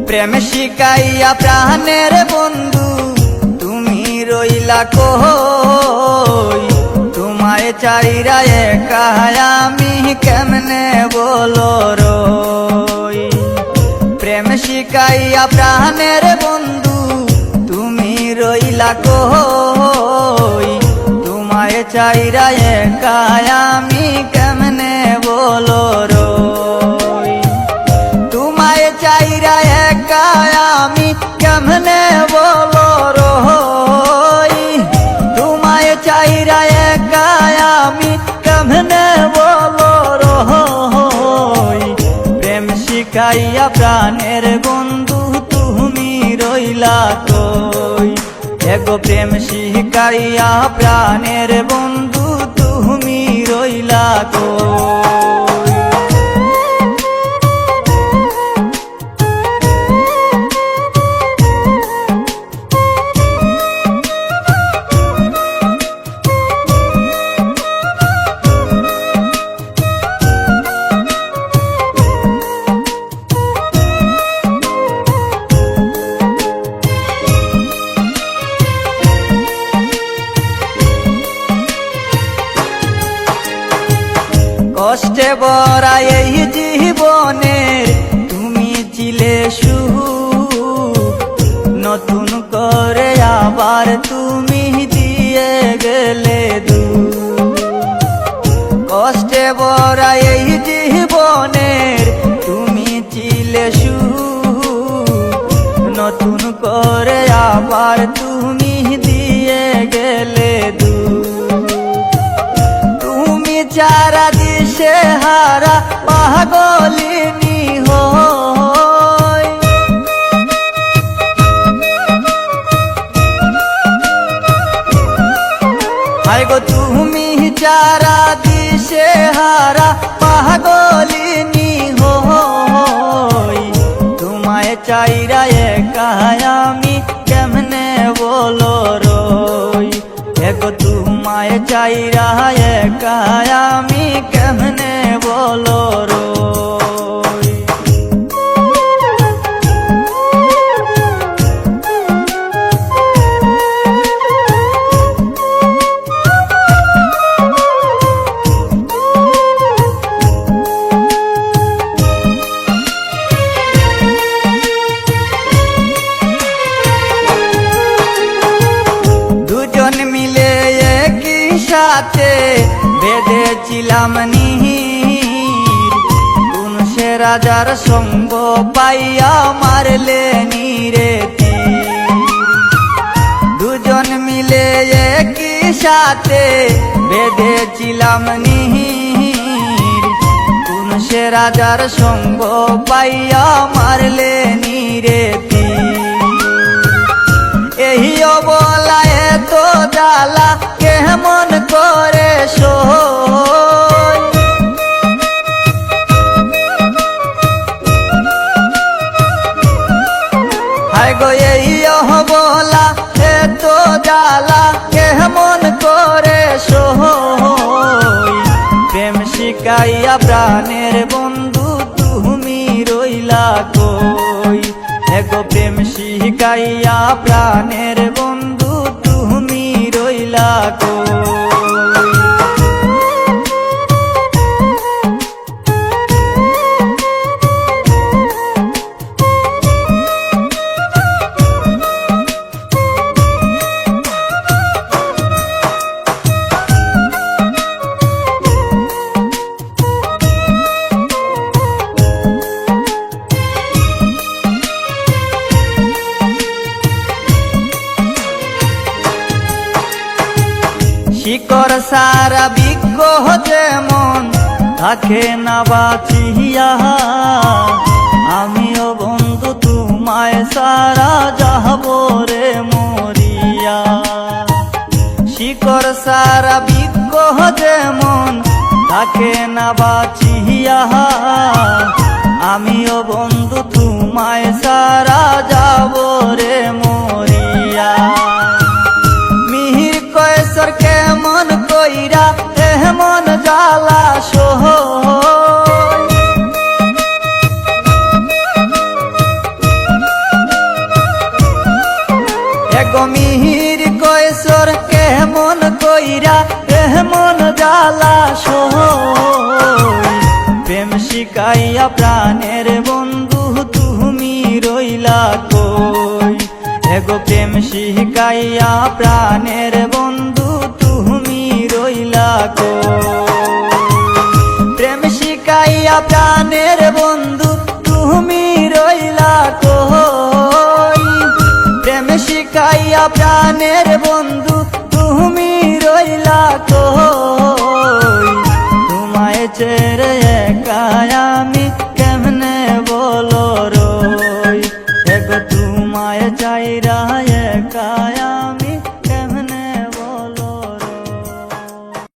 প্রেম শিখাইয়া প্রাণের বন্ধু তুমি রইলা কই, তোমায় চাইরা একা আমি কেমনে বলো রই। প্রেম শিখাইয়া প্রাণের বন্ধু তুমি রইলা কই, তোমায় চাইরা একা আমি কেমনে বলো রই। তোমায় চাইরা একা আমি কেমনে বলো রই, তোমায় চাইরা একা আমি কেমনে বলো রই। প্রেম শিখাইয়া প্রাণের বন্ধু তুমি রইলা কই, এগো প্রেম শিখাইয়া প্রাণের বন্ধু তুমি রইলা কই। কষ্টে ভরা এই জীবনে তুমি ছিলে সুখ, নতুন করে আবার তুমি দিয়ে গেলে দুঃখ। কষ্টে ভরা এই জীবনের তুমি ছিলে সুখ, নতুন করে আবার তুমি দিয়ে গেলে দুঃখ। তুমি চারা দিশে হারা পাগলিনী হই, হায় গো তুমি চারা দিশে হারা পাগলিনী হই। তোমায় চাইরা একা আমি কেমনে বলো রই, এগো তোমায় চাইরা একা আমি কেমনে বলো রই। দুজন মিলে একই সাথে বেঁধেছিলাম নীর, কোন সে রাজার সঙ্গ পাইয়া মারলে নীরে তীর। দুজন মিলে একই সাথে বেঁধেছিলাম নীর, কোন সে রাজার সঙ্গ পাইয়া মারলে নীরে তীর। এই অবলায় তো জ্বালা কেমন করে সই, হায় গো এই অবলা এত জ্বালা কেমন করে সই। প্রেম শিখাইয়া প্রাণের বন্ধু তুমি রইলা কই, এগো প্রেম শিখাইয়া প্রাণের বন্ধু তুমি রইলা কই। শিকড় সারা বিজ্ঞ যেমন থাকে না বাঁচিয়া, আমিও বন্ধু তোমায় সারা যাব রে মরিয়া। শিকড় সারা বিজ্ঞ যেমন থাকে না বাঁচিয়া, আমিও বন্ধু তোমায় সারা যাব রে মরিয়া। মিহির কয়েসর কেমন কইরা এমন জ্বালা সহই, গো মিহির কৈশোর কেমন কইরা এমন জ্বালা সই প্রেম শিখাইয়া প্রাণের বন্ধু তুমি রইলা কই এগো প্রেম শিখাইয়া প্রাণের বন্ধু তুমি রইলা কই প্রেম শিখাইয়া প্রাণের বন্ধু তুমি রইলা কই প্রেম শিখাইয়া প্রাণের বন্ধু তুমি রইলা কই